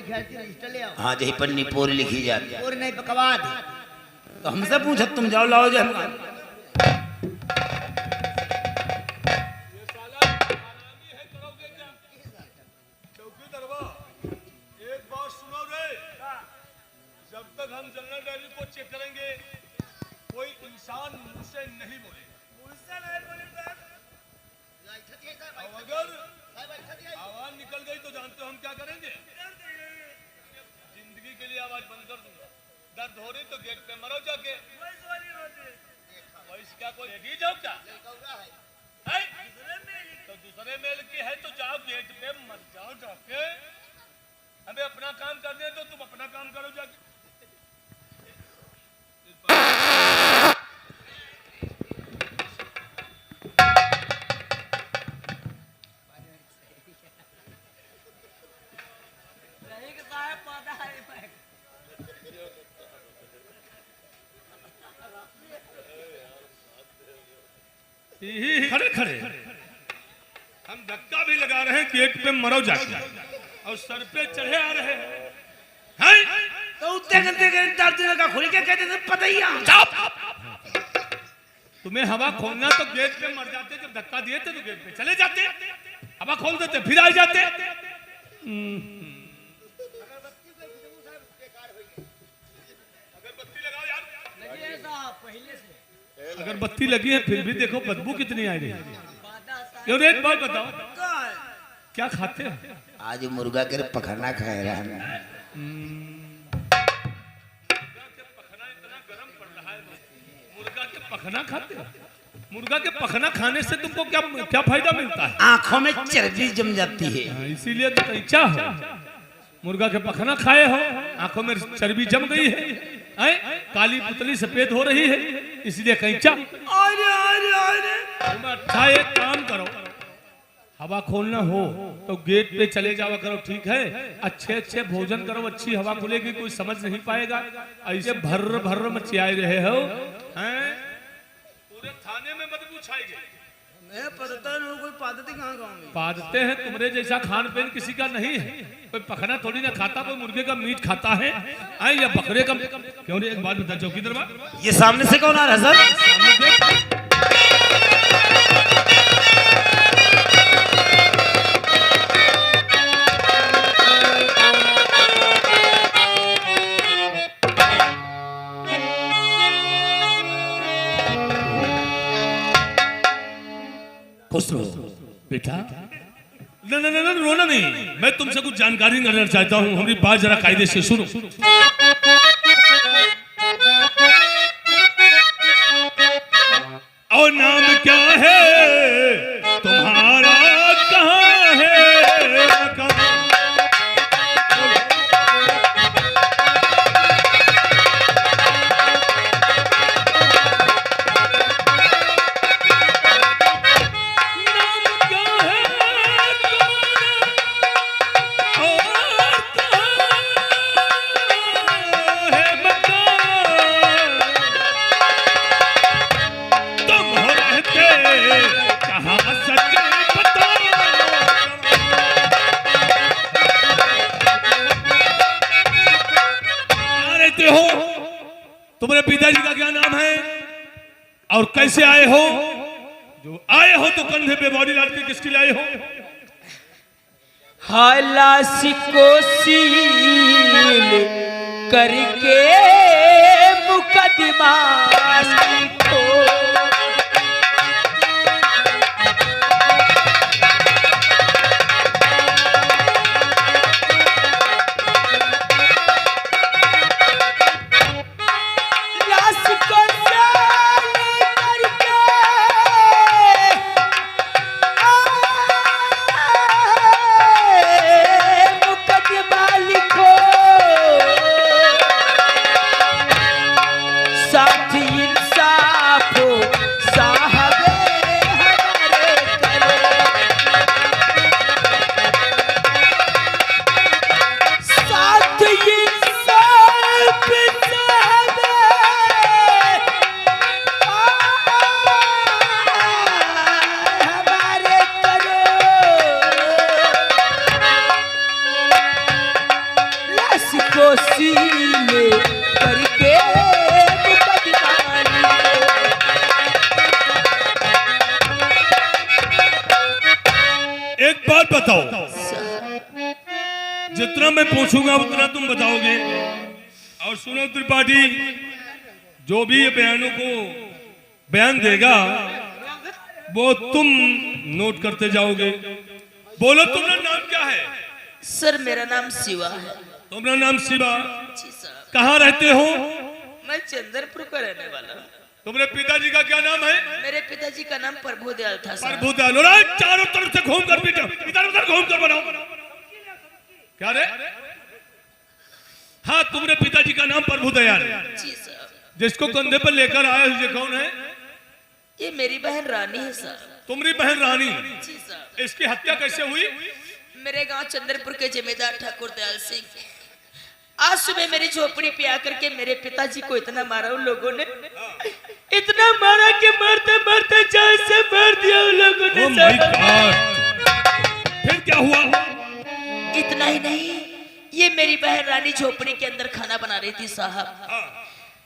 Register ले आओ। हाँ, जही पन्नी पोरी लिखी जाती और नहीं बकवाद। तो हमसे पूछो, तुम जाओ लाओ जो हम हम जनरल डायरी को चेक करेंगे, कोई इंसान मुझसे नहीं बोले, मुझसे नहीं बोले अगर आवाज निकल गई तो जानते हो हम क्या करेंगे? जिंदगी के लिए आवाज बंद कर दूंगा। दर्द हो रही तो गेट पे मरो जाके। वैसे क्या कोई लेगी जाओ क्या है? तो दूसरे मेल की है तो जाओ गेट पे मर जाओ जाके। हमें अपना काम करने दो, तुम अपना काम करो जाके। खड़े खड़े हम धक्का भी लगा रहे हैं गेट पे मरो जाके, और सर पे चढ़े आ रहे हैं। तो उतने गंदे दर्द का खुल के कहते थे पता ही। तुम्हें हवा खोलना तो गेट पे मर जाते, जब धक्का दिए थे तो गेट पे चले जाते, हवा खोल देते फिर आ जाते। अगरबत्ती लगाओ यार, पहले से अगरबत्ती लगी है फिर भी देखो बदबू कितनी आ रही है। क्यों रे, एक बात बताओ क्या खाते हो? आज मुर्गा के पखना खाए रहा है। मुर्गा के पखना खाते हो? मुर्गा के पखना खाने से तुमको क्या क्या फायदा मिलता है? आंखों में चर्बी जम जाती है, इसीलिए तो कैंचा हो। मुर्गा के पखना खाए हो, आंखों में चर्बी जम गई है, काली पुतली सफेद हो रही है, इसलिए कैंचा। तुम अच्छा एक काम करो, हवा खोलना हो तो गेट पे चले जावा करो, ठीक है? अच्छे अच्छे भोजन करो, अच्छी हवा खुलेगी, कोई समझ नहीं पाएगा। ऐसे भर्र भर्र मचियाए रहे हो, हैं? पूरे थाने में बदबू छाएगी। मैं पता नहीं कोई पादती कहाँ गाँव में पादते हैं, तुम्हारे जैसा खान पीन किसी का नहीं है। कोई पखना थोड़ी ना खाता, कोई मुर्गे का मीट खाता है या बकरे का। क्यों रे, एक बात बता, चौकीदार बा, ये सामने से कौन आ रहा है सर? खुश रहो बेटा। न न न रोना नहीं, मैं तुमसे कुछ जानकारी करना चाहता हूँ, हमारी बात जरा कायदे से सुनो। और नाम क्या है तुम्हारा, कहाँ है तुम्हारे पिताजी का क्या नाम है और कैसे आए हो? जो आए हो तो कंधे पे बॉडी डाल के किसके लिए आए हो? हालासी को सील करके मुकदमा को साथ इंसान कोसीले करके मुकदमानी एक बात बताओ, जितना मैं पूछूंगा उतना तुम बताओगे। और सुनो त्रिपाठी, जो भी ये बयानों को बयान देगा वो तुम नोट करते जाओगे। बोलो तुम्हारा नाम क्या है? सर मेरा नाम शिवा है। तुम्हारा नाम शिवा? जी सर। कहाँ रहते हो? मैं चंद्रपुर का रहने वाला हूँ। तुम्हारे पिताजी का क्या नाम है? मेरे पिताजी का नाम प्रभुदयाल था सर। प्रभुदयाल। चारों तरफ से घूम कर पीटो, इधर उधर घूम कर बनाओ। क्या रे? हाँ, तुम्हारे पिताजी का नाम प्रभुदयाल। जी सर। जिसको कंधे पर लेकर आया ये कौन है? ये मेरी बहन रानी है सर। तुम्हारी बहन रानी? जी सर। इसकी हत्या कैसे हुई? मेरे गांव चंद्रपुर के जमींदार ठाकुर दयाल सिंह आज सुबह मेरी झोपड़ी पे आकर के मेरे पिताजी को इतना मारा उन लोगों ने, इतना मारा कि मारते मारते जान से मार दिया उन लोगों ने। Oh my God! फिर क्या हुआ? इतना ही नहीं, ये मेरी बहन रानी झोपड़ी के अंदर खाना बना रही थी साहब,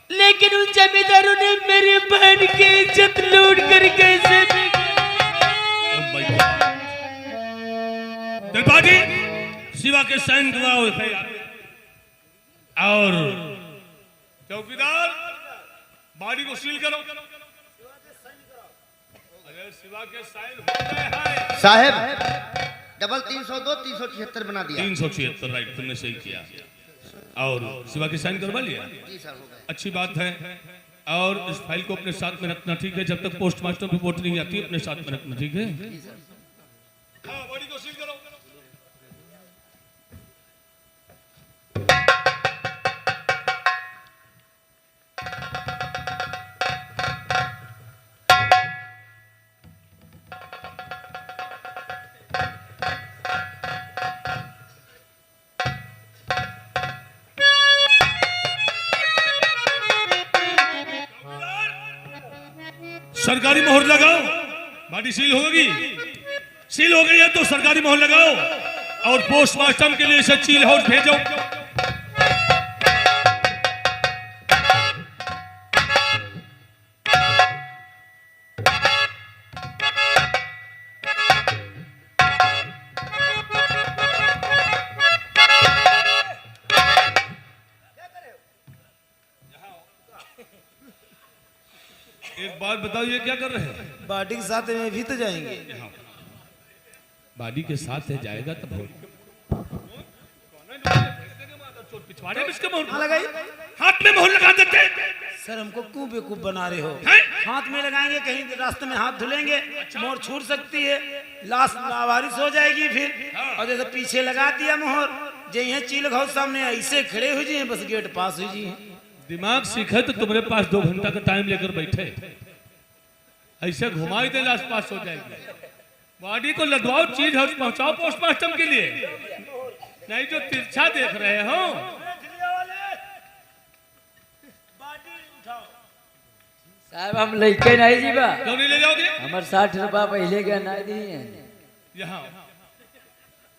लेकिन उन जमींदारों ने मेरी बहन की इज्जत लूट कर कैसे त्रिपाठी, शिवा के साइन गवाओ और चौकीदार बाड़ी को सील करो। अरे शिवा के साइन हो गए हैं साहब। डबल 302 376 बना दिया। 376 राइट, तुमने सही किया। और शिवा के साइन करवा लिया? जी सर, हो गए। अच्छी बात है। और इस फाइल को अपने साथ में रखना, ठीक है? जब तक पोस्टमास्टर रिपोर्ट नहीं आती अपने साथ में रखना, ठीक है? हाँ, बॉडी को सील करो। सरकारी मोहर लगाओ। बॉडी सील होगी? सील हो गई है तो सरकारी मोहर लगाओ और पोस्टमास्टम के लिए इसे चील हाउस भेजो। एक बात बताओ, ये क्या कर रहे हैं? बाटी के साथ में भी तो जाएंगे। बाडी के साथ है जाएगा तब पिछवाड़े में इसके मोहर लगाई। हाथ में मोहर लगा देते। सर हमको क्यों बेवकूफ बना रहे हो? हैं? हाथ में लगाएंगे, कहीं रास्ते में हाथ धुलेंगे, मोहर छूट सकती है, लाश लावारिस हो जाएगी फिर। और जैसे पीछे लगा दिया मोहर, जही चील घाव सामने ऐसे खड़े हो जाए, बस गेट पास हो जाए। दिमाग सीखे तो तुम्हारे पास 2 घंटा का टाइम लेकर बैठे, ऐसे घुमाई दे लाश पास हो जाएगी। बॉडी को लदवाओ, चीज हाउस पहुंचाओ पोस्टमास्टम के लिए। नहीं जो तिरछा देख रहे हो। साहब हम लेके नहीं जीवा। क्यों नहीं ले जाओगे? हमारे 60 रुपया पहले के नहीं दिए। यहाँ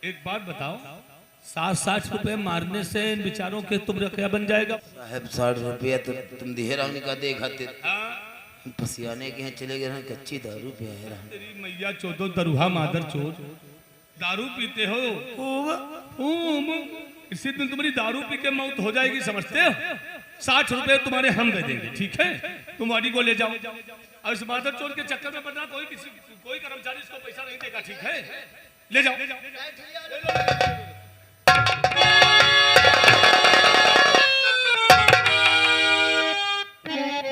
एक बात बताओ, 60 रुपए मारने से इन विचारों के तुम क्या बन जाएगा? साहब 60 रुपया तो तुम देहरानी का दे खाते हाँ? पसियाने के यहाँ चले गए, कच्ची दारू पे आए रहा। तेरी मैया चौदो दरुहा मादर चोर, दारू पीते हो। इसी दिन तुम्हारी दारू पी के मौत हो जाएगी, समझते हो? 60 रुपए तुम्हारे हम दे देंगे, ठीक है? तुम बॉडी को ले जाओ। और इस मादर चोर के चक्कर में पड़ना, कोई कर्मचारी इसको पैसा नहीं देगा, ठीक है? ले जाओ।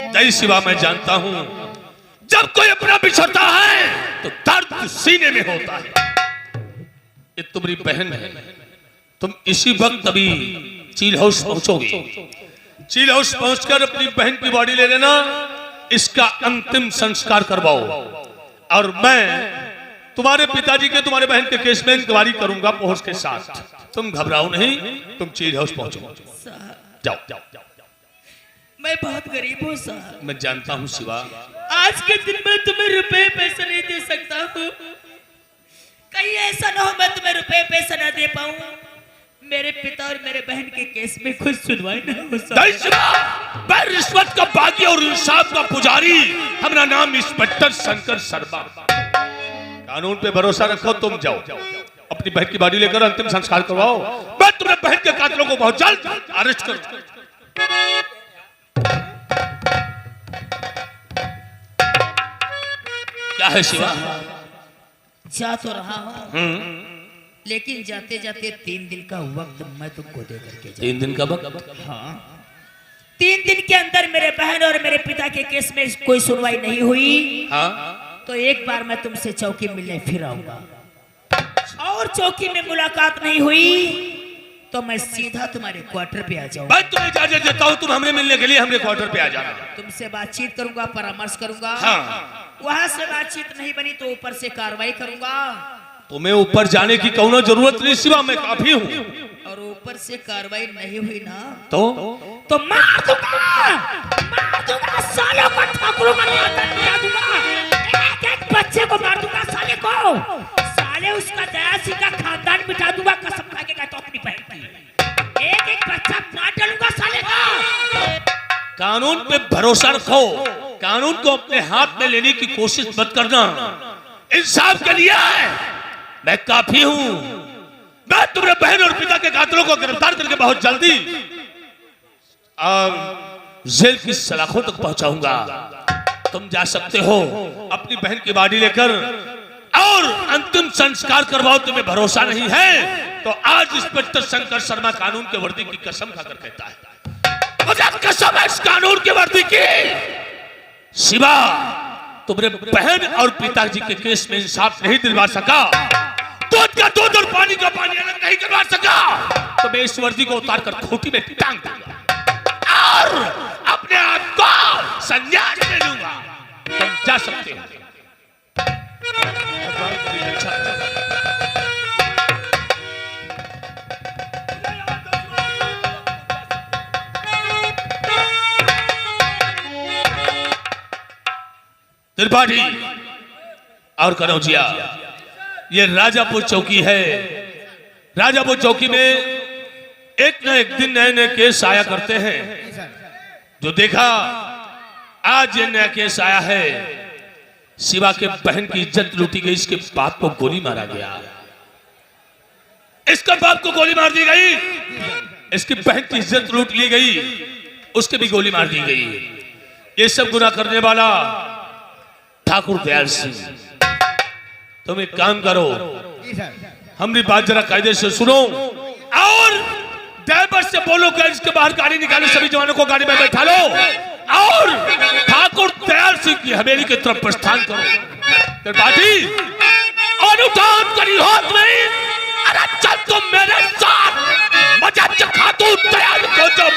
जय शिवा, मैं जानता हूं जब कोई अपना बिछड़ता है तो दर्द सीने में होता है। ये तुम्हारी बहन है, तुम इसी वक्त अभी चील हाउस पहुंचोगे। चील हाउस पहुंचकर अपनी बहन की बॉडी ले लेना, इसका अंतिम संस्कार करवाओ। और मैं तुम्हारे पिताजी के, तुम्हारे बहन के केस में इंक्वायरी करूंगा पोस्ट के साथ। तुम घबराओ नहीं, तुम चील हाउस पहुंचो। जाओ जाओ। मैं बहुत गरीब हूँ साहब। मैं जानता हूँ शिवा। आज के दिन में तुम्हें रुपए पैसा नहीं दे सकता हूँ। कहीं ऐसा ना हो मैं तुम्हें रुपए पैसा ना दे पाऊँ। मेरे पिता और मेरे बहन के केस में कुछ सुनवाई न हो नहीं शिवा, मैं रिश्वत का बागी और इंसाफ का पुजारी, हमारा नाम इंस्पेक्टर शंकर शर्मा। कानून पे भरोसा रखो, तुम जाओ अपनी बहन की बॉडी लेकर अंतिम संस्कार करवाओ। मैं तुम्हारे बहन के कातिलों को बहुत जल्द अरेस्ट करूंगा। क्या है शिवा? जा तो रहा हूँ, लेकिन जाते जाते 3 दिन का वक्त मैं तुमको दे करके 3 दिन का वक्त? हाँ, 3 दिन के अंदर मेरे बहन और मेरे पिता के केस में कोई सुनवाई नहीं हुई, हाँ, तो एक बार मैं तुमसे चौकी मिलने फिर आऊंगा, और चौकी में मुलाकात नहीं हुई तो मैं सीधा तुम्हारे क्वार्टर पे आ जाऊंगा। मैं तुम्हें इजाजत देता हूँ, तुम हमने मिलने के लिए हमरे क्वार्टर पे आ जाना। तुमसे बातचीत करूंगा, परामर्श करूंगा। हाँ। वहां से बातचीत नहीं बनी तो ऊपर से कार्रवाई करूंगा। तुम्हें ऊपर जाने की कौनो जरूरत नहीं शिवा, मैं काफी हूँ। और ऊपर से कार्रवाई नहीं हुई ना तो मार दूंगा सालों को, ठाकुरों का मिटा दूंगा, एक बच्चे को मार दूंगा, साले को, साले उसका दयासी का खानदान मिटा दूंगा, कसम खा के कहता हूं अपनी बहन की, एक बच्चा मार डालूंगा साले का। कानून पे भरोसा रखो, कानून को अपने हाथ में लेने की कोशिश मत करना। इंसाफ के लिए मैं काफी हूं। मैं तुम्हारे बहन और पिता के कातिलों को गिरफ्तार करके बहुत जल्दी जेल की सलाखों तक पहुंचाऊंगा। तुम जा सकते हो अपनी बहन की बॉडी लेकर और अंतिम संस्कार करवाओ। तुम्हें भरोसा नहीं है तो आज इंस्पेक्टर शंकर शर्मा कानून के वर्दी की कसम खाकर कहता है, मुझे कसम है इस कानून की वर्दी की, शिवा तुम्हारे बहन और पिताजी के केस में इंसाफ नहीं दिलवा सका, दूध का दूध और पानी का पानी अलग नहीं करवा सका, तो मैं इस वर्दी को उतार कर खूंटी में टांग दूंगा और अपने आप को संन्यास दे दूंगा। तुम जा सकते हो। त्रिपाठी और कनौजिया, ये राजापुर चौकी है। राजापुर चौकी में एक न एक दिन नए नए केस आया करते हैं। जो देखा आज ये नया केस आया है, शिवा के बहन की इज्जत लूटी गई, इसके बाप को गोली मारा गया, इसके बाप को गोली मार दी गई, इसकी बहन की इज्जत लूट ली गई, उसके भी गोली मार दी गई। ये सब गुनाह करने वाला ठाकुर दयाल सिंह। तुम एक काम करो, हमारी बात जरा कायदे से सुनो और ड्राइवर से बोलो कि इसके बाहर गाड़ी निकाले, सभी जवानों को गाड़ी में बैठा लो और ठाकुर दयाल सिंह की हवेली की तरफ प्रस्थान करो। त्रिपाठी और उठान करी हाथ में, अरे चल तुम मेरे साथ, मजा चखा तू दयाल को जो